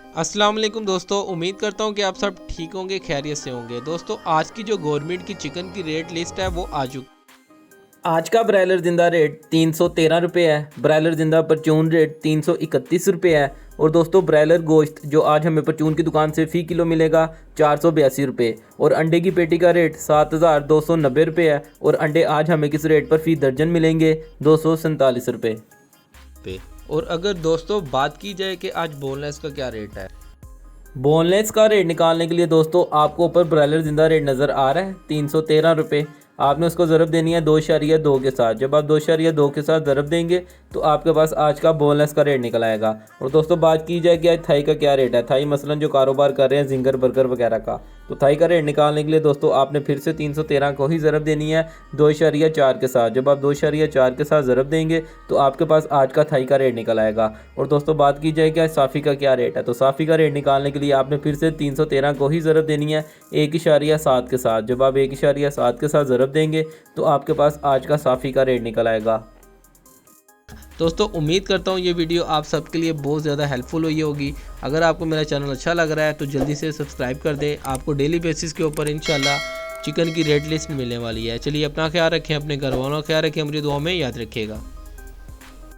अस्सलाम वालेकुम दोस्तों, उम्मीद करता हूँ कि आप सब ठीक होंगे, खैरियत से होंगे। दोस्तों आज की जो गवर्नमेंट की चिकन की रेट लिस्ट है वो आ चुकी। आज का ब्रायलर जिंदा रेट 313 रुपये है। ब्रायलर जिंदा परचून रेट 331 रुपये है। और दोस्तों ब्रायलर गोश्त जो आज हमें परचून की दुकान से फ़ी किलो मिलेगा 482 रुपये। और अंडे की पेटी का रेट 7290 रुपये है। और अंडे आज हमें किस रेट पर फ़ी दर्जन मिलेंगे 247 रुपये पे। और अगर दोस्तों बात की जाए कि आज बोनलेस का क्या रेट है। बोनलेस का रेट निकालने के लिए दोस्तों आपको ऊपर ब्रायलर जिंदा रेट नज़र आ रहा है 313 रुपये। आपने उसको ज़रब देनी है 2.2 के साथ। जब आप 2.2 के साथ ज़रब देंगे तो आपके पास आज का बोनलेस का रेट निकल आएगा। और दोस्तों बात की जाए कि आज थाई का क्या रेट है। थाई मसलन जो कारोबार कर रहे हैं जिंगर बर्गर वगैरह का, तो थाई का रेट निकालने के लिए दोस्तों आपने फिर से 313 को ही ज़रब देनी है 2.4 के साथ। जब आप 2.4 के साथ ज़रब देंगे तो आपके पास आज का थाई का रेट निकल आएगा। और दोस्तों बात की जाए कि आज साफ़ी का क्या रेट है, तो साफ़ी का रेट निकालने के लिए आपने फिर से 313 को ही ज़रब देनी है 1.7 के साथ। जब आप 1.7 के साथ ज़रब देंगे तो आपके पास आज का साफ़ी का रेट निकल आएगा। दोस्तों उम्मीद करता हूँ ये वीडियो आप सबके लिए बहुत ज़्यादा हेल्पफुल हुई होगी। अगर आपको मेरा चैनल अच्छा लग रहा है तो जल्दी से सब्सक्राइब कर दें। आपको डेली बेसिस के ऊपर इंशाल्लाह चिकन की रेट लिस्ट मिलने वाली है। चलिए अपना ख्याल रखें, अपने घर वालों का ख्याल रखें, मुझे दुआ में याद रखिएगा।